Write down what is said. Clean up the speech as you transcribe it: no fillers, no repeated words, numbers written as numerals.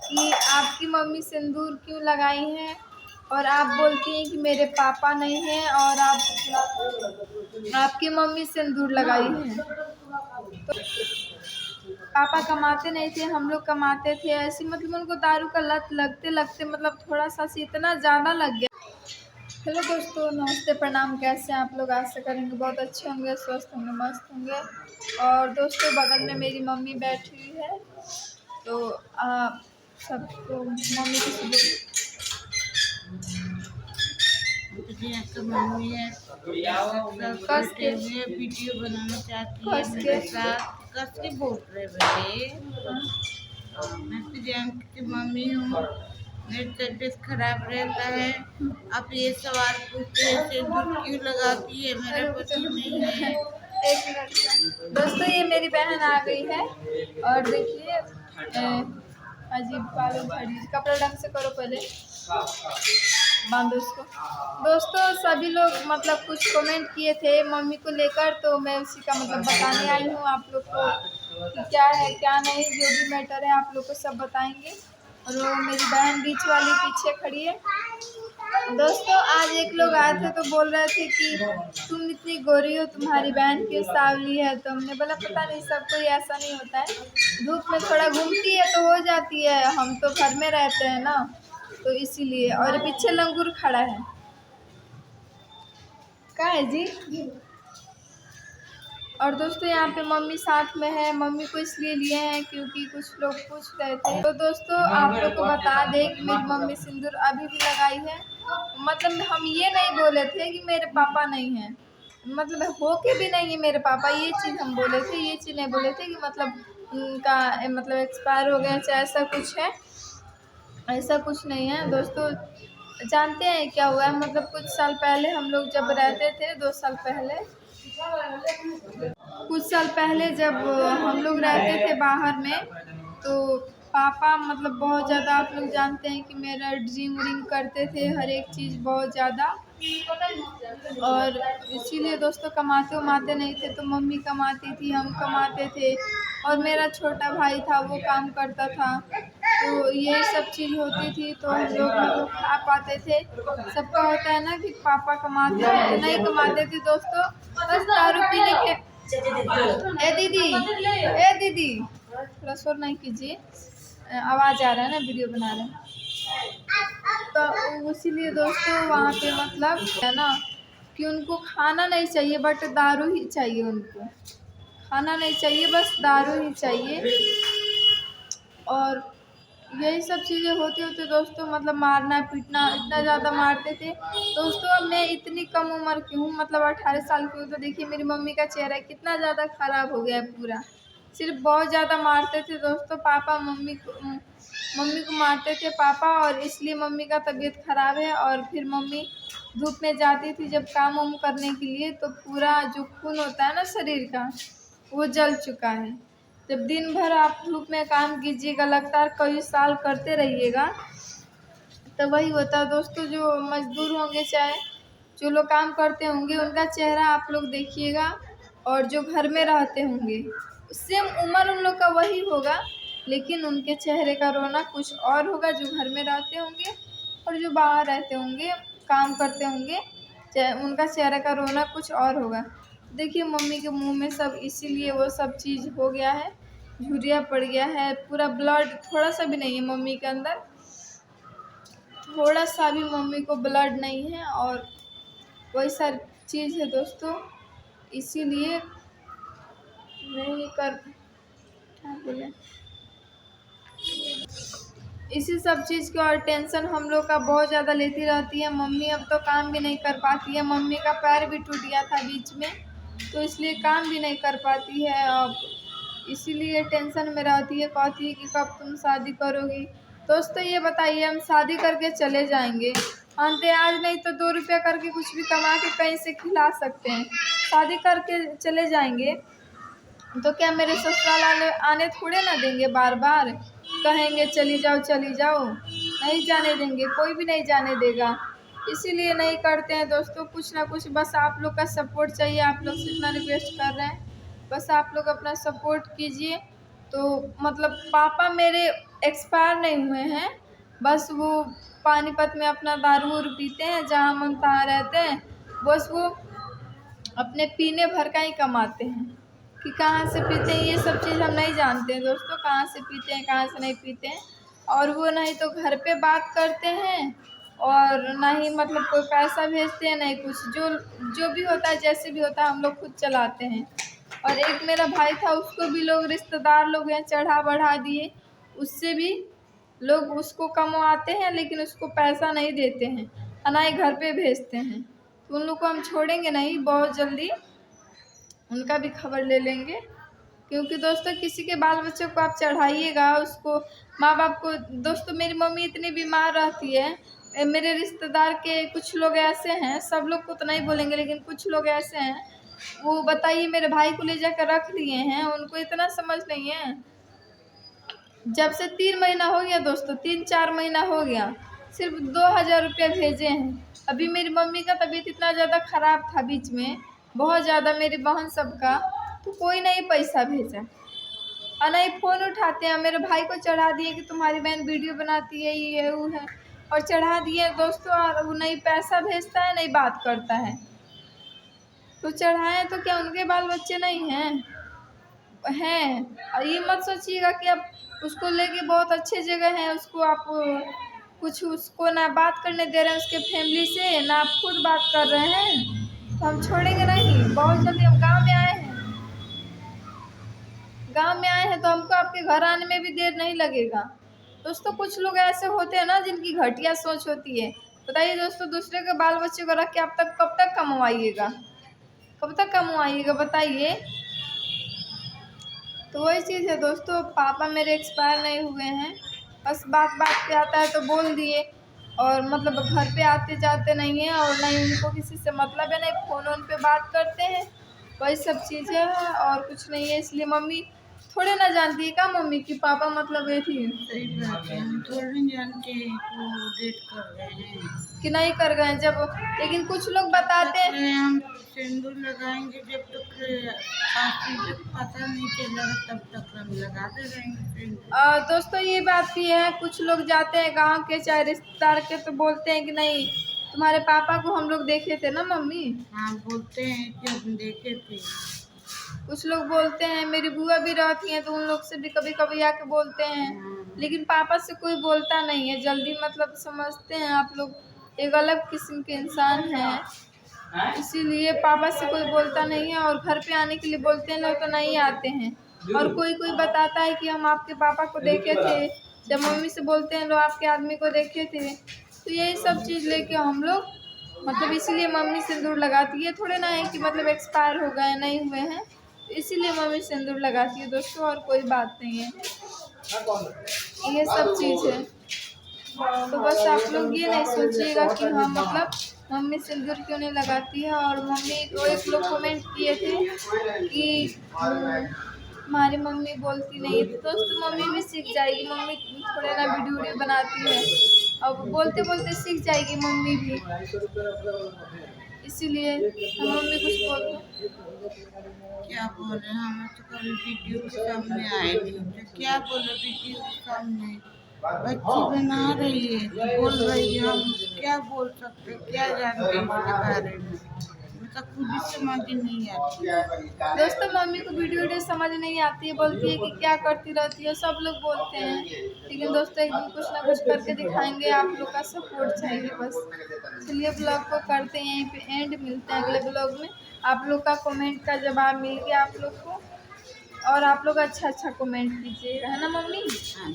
कि आपकी मम्मी सिंदूर क्यों लगाई हैं और आप बोलती हैं कि मेरे पापा नहीं हैं और आपकी मम्मी सिंदूर लगाई है। तो पापा कमाते नहीं थे, हम लोग कमाते थे। ऐसी मतलब उनको दारू का लत लगते लगते मतलब थोड़ा सा इतना ज़्यादा लग गया। हेलो दोस्तों, नमस्ते, प्रणाम। कैसे हैं आप लोग? आशा करेंगे बहुत अच्छे होंगे, स्वस्थ होंगे, मस्त होंगे। और दोस्तों, बगल में मेरी मम्मी बैठी हुई है, तो आप सबको मम्मी की मम्मी है कस के वीडियो बनाना चाहती है कस मेरे के साथ। कस के बोल रहे बेटे, मैं प्रियंक की मम्मी हूँ। मेरी तबीयत खराब रहता है। आप ये सवाल पूछते हैं सिंदूर क्यों लगाती है, मेरा पति नहीं है। एक मिनट दोस्तों, ये मेरी बहन आ गई है और देखिए अजीब बालों खड़ी। कपड़ा ढंग से करो, पहले बांधो उसको। दोस्तों, सभी लोग मतलब कुछ कमेंट किए थे मम्मी को लेकर, तो मैं उसी का मतलब बताने आई हूँ आप लोग को कि क्या है क्या नहीं, जो भी मैटर है आप लोग को सब बताएंगे। और वो मेरी बहन बीच वाली पीछे खड़ी है। दोस्तों, आज एक लोग आए थे तो बोल रहे थे कि तुम इतनी गोरी हो, तुम्हारी बहन क्यों सांवली है। तो हमने बोला पता नहीं, सब कोई ऐसा नहीं होता है, धूप में थोड़ा घूमती है तो हो जाती है। हम तो घर में रहते हैं ना, तो इसीलिए। और पीछे लंगूर खड़ा है, क्या है जी। और दोस्तों, यहाँ पे मम्मी साथ में है। मम्मी को इसलिए लिए हैं क्योंकि कुछ लोग पूछ रहे थे। तो दोस्तों, आप लोग को बता दें कि मेरी मम्मी सिंदूर अभी भी लगाई है। मतलब हम ये नहीं बोले थे कि मेरे पापा नहीं हैं, मतलब हो के भी नहीं है मेरे पापा, ये चीज़ हम बोले थे। ये चीज़ नहीं बोले थे कि मतलब उनका मतलब एक्सपायर हो गया चाहे ऐसा कुछ है। ऐसा कुछ नहीं है दोस्तों। जानते हैं क्या हुआ है? मतलब कुछ साल पहले हम लोग जब रहते थे, 2 साल पहले, कुछ साल पहले जब हम लोग रहते थे बाहर में, तो पापा मतलब बहुत ज़्यादा, आप लोग जानते हैं कि मेरा ड्रिंक व्रिंक करते थे, हर एक चीज़ बहुत ज़्यादा। और इसीलिए दोस्तों, कमाते उमाते नहीं थे, तो मम्मी कमाती थी, हम कमाते थे, और मेरा छोटा भाई था वो काम करता था। तो ये सब चीज़ होती थी, तो हम लोग मतलब खा पाते थे। सबका होता है ना कि पापा कमाते थे, तो नहीं कमाते थे दोस्तों, बस दारू पीने के। ए दीदी थोड़ा शोर नहीं कीजिए, आवाज़ आ रहा है ना, वीडियो बना रहे हैं। तो इसीलिए दोस्तों, वहाँ पे मतलब है ना कि उनको खाना नहीं चाहिए, बट दारू ही चाहिए। उनको खाना नहीं चाहिए, बस दारू ही चाहिए। और यही सब चीज़ें होती होती दोस्तों, मतलब मारना पीटना इतना ज़्यादा मारते थे दोस्तों। अब मैं इतनी कम उम्र की हूँ, मतलब 18 साल की हूँ, तो देखिए मेरी मम्मी का चेहरा कितना ज़्यादा ख़राब हो गया है पूरा। सिर्फ बहुत ज़्यादा मारते थे दोस्तों पापा, मम्मी को मारते थे पापा, और इसलिए मम्मी का तबीयत ख़राब है। और फिर मम्मी धूप में जाती थी जब काम वाम करने के लिए, तो पूरा जो खून होता है ना शरीर का, वो जल चुका है। जब दिन भर आप धूप में काम कीजिएगा, लगातार कई साल करते रहिएगा, तो वही होता है दोस्तों। जो मजदूर होंगे, चाहे जो लोग काम करते होंगे, उनका चेहरा आप लोग देखिएगा, और जो घर में रहते होंगे सेम उम्र उन लोग का वही होगा, लेकिन उनके चेहरे का रोना कुछ और होगा, जो घर में रहते होंगे। और जो बाहर रहते होंगे, काम करते होंगे, उनका चेहरे का रोना कुछ और होगा। देखिए मम्मी के मुंह में सब इसीलिए वो सब चीज़ हो गया है, झुर्रियाँ पड़ गया है, पूरा ब्लड थोड़ा सा भी नहीं है मम्मी के अंदर, थोड़ा सा भी मम्मी को ब्लड नहीं है। और वही सारी चीज़ है दोस्तों, इसीलिए नहीं कर, क्या बोले, इसी सब चीज़ की और टेंशन हम लोग का बहुत ज़्यादा लेती रहती है मम्मी। अब तो काम भी नहीं कर पाती है, मम्मी का पैर भी टूट गया था बीच में, तो इसलिए काम भी नहीं कर पाती है अब। इसीलिए टेंशन में रहती है, कहती है कि कब तुम शादी करोगी। दोस्तों, ये बताइए, हम शादी करके चले जाएंगे, हम तो आज नहीं तो 2 रुपया करके कुछ भी कमा के कहीं से खिला सकते हैं। शादी करके चले जाएंगे तो क्या मेरे ससुराल वाले आने थोड़े ना देंगे, बार बार कहेंगे चली जाओ चली जाओ, नहीं जाने देंगे, कोई भी नहीं जाने देगा। इसीलिए नहीं करते हैं दोस्तों, कुछ ना कुछ। बस आप लोग का सपोर्ट चाहिए, आप लोग से इतना रिक्वेस्ट कर रहे हैं, बस आप लोग अपना सपोर्ट कीजिए। तो मतलब पापा मेरे एक्सपायर नहीं हुए हैं, बस वो पानीपत में अपना दारू वारू पीते हैं, जहाँ मन तहाँ रहते हैं, बस वो अपने पीने भर का ही कमाते हैं। कि कहाँ से पीते हैं ये सब चीज़ हम नहीं जानते हैं दोस्तों, कहाँ से पीते हैं कहाँ से नहीं पीते हैं। और वो नहीं तो घर पे बात करते हैं और ना ही मतलब कोई पैसा भेजते हैं, नहीं कुछ, जो भी होता है जैसे भी होता है हम लोग खुद चलाते हैं। और एक मेरा भाई था, उसको भी लोग रिश्तेदार लोग हैं चढ़ा बढ़ा दिए, उससे भी लोग उसको कमवाते हैं लेकिन उसको पैसा नहीं देते हैं और ना ही घर पे भेजते हैं। तो उन लोग को हम छोड़ेंगे नहीं, बहुत जल्दी उनका भी खबर ले लेंगे। क्योंकि दोस्तों किसी के बाल बच्चों को आप चढ़ाइएगा, उसको माँ बाप को, दोस्तों मेरी मम्मी इतनी बीमार रहती है, मेरे रिश्तेदार के कुछ लोग ऐसे हैं, सब लोग को तो नहीं बोलेंगे लेकिन कुछ लोग ऐसे हैं, वो बताइए मेरे भाई को ले जाकर रख दिए हैं, उनको इतना समझ नहीं है। जब से 3 महीना हो गया दोस्तों, 3-4 महीना हो गया, सिर्फ 2000 रुपया भेजे हैं। अभी मेरी मम्मी का तबीयत इतना ज़्यादा ख़राब था बीच में, बहुत ज़्यादा, मेरी बहन सबका, तो कोई नहीं पैसा भेजा और नहीं फ़ोन उठाते हैं। मेरे भाई को चढ़ा दिए कि तुम्हारी बहन वीडियो बनाती है, ये वो है, और चढ़ा दिए दोस्तों, और वो नहीं पैसा भेजता है नहीं बात करता है। तो चढ़ाए तो क्या उनके बाल बच्चे नहीं हैं? और ये मत सोचिएगा कि आप उसको लेके बहुत अच्छे जगह हैं, उसको आप कुछ उसको ना बात करने दे रहे हैं उसके फैमिली से, ना आप खुद बात कर रहे हैं, तो हम छोड़ेंगे नहीं। बहुत जल्दी हम गांव में आए हैं, तो हमको आपके घर आने में भी देर नहीं लगेगा। दोस्तों कुछ लोग ऐसे होते हैं ना जिनकी घटिया सोच होती है। बताइए दोस्तों, दूसरे के बाल बच्चे को रख के आप तक कब तक कमवाइएगा, बताइए। तो वही चीज़ है दोस्तों, पापा मेरे एक्सपायर नहीं हुए हैं, बस बात बात पे आता है तो बोल दिए, और मतलब घर पे आते जाते नहीं हैं, और नहीं उनको किसी से मतलब है, नहीं फ़ोन पे बात करते हैं, वही सब चीज़ें हैं और कुछ नहीं है। इसलिए मम्मी थोड़े ना जानती है का मम्मी कि पापा मतलब ये थी। सही बात है, हम थोड़ी नहीं जानते वो डेट कर रहे हैं कि नहीं कर गए जब, लेकिन कुछ लोग बताते हैं हम सिंदूर लगाएंगे जब तक जब पता नहीं चलेगा तब तक हम लगाते रहेंगे। दोस्तों ये बात भी है, कुछ लोग जाते हैं गांव के चाहे रिश्तेदार के, तो बोलते हैं कि नहीं तुम्हारे पापा को हम लोग देखे थे ना मम्मी। हाँ बोलते हैं कि हम देखे थे। कुछ लोग बोलते हैं, मेरी बुआ भी रहती हैं तो उन लोग से भी कभी कभी आके बोलते हैं, लेकिन पापा से कोई बोलता नहीं है जल्दी, मतलब समझते हैं आप लोग एक अलग किस्म के इंसान हैं, इसीलिए पापा से कोई बोलता नहीं है। और घर पे आने के लिए बोलते हैं लोग तो नहीं आते हैं, और कोई कोई बताता है कि हम आपके पापा को देखे थे, जब मम्मी से बोलते हैं लोग आपके आदमी को देखे थे। तो यही सब चीज़ लेके हम लोग मतलब इसीलिए मम्मी सिंदूर लगाती है, थोड़े ना है कि मतलब एक्सपायर हो गए नहीं हुए हैं, इसीलिए मम्मी सिंदूर लगाती है दोस्तों, और कोई बात नहीं है, ये सब चीज़ है। तो बस आप लोग ये नहीं सोचिएगा कि हाँ मतलब मम्मी सिंदूर क्यों नहीं लगाती है। और मम्मी को एक लोग कमेंट किए थे कि हमारी मम्मी बोलती नहीं है, तो दोस्तों मम्मी भी सीख जाएगी, मम्मी थोड़े ना वीडियो बनाती है, अब बोलते बोलते सीख जाएगी मम्मी भी, इसीलिए हम मम्मी कुछ बोलते क्या बोले, हमें तो कभी वीडियो के सामने आए नहीं होते, क्या बोले वीडियो के सामने बच्ची बना रही है तो बोल रही है, हम क्या बोल सकते, क्या जानते हैं इसके बारे में, तो खुद ही समझ नहीं आती। दोस्तों मम्मी को वीडियो समझ नहीं आती है, बोलती है कि क्या करती रहती है, सब लोग बोलते हैं, लेकिन दोस्तों एक दिन कुछ ना कुछ करके दिखाएंगे, आप लोग का सपोर्ट चाहिए बस। चलिए ब्लॉग को करते हैं यहीं पे एंड, मिलते हैं अगले ब्लॉग में। आप लोग का कमेंट का जवाब मिल गया आप लोग को, और आप लोग अच्छा कमेंट कीजिएगा, है ना मम्मी। हाँ।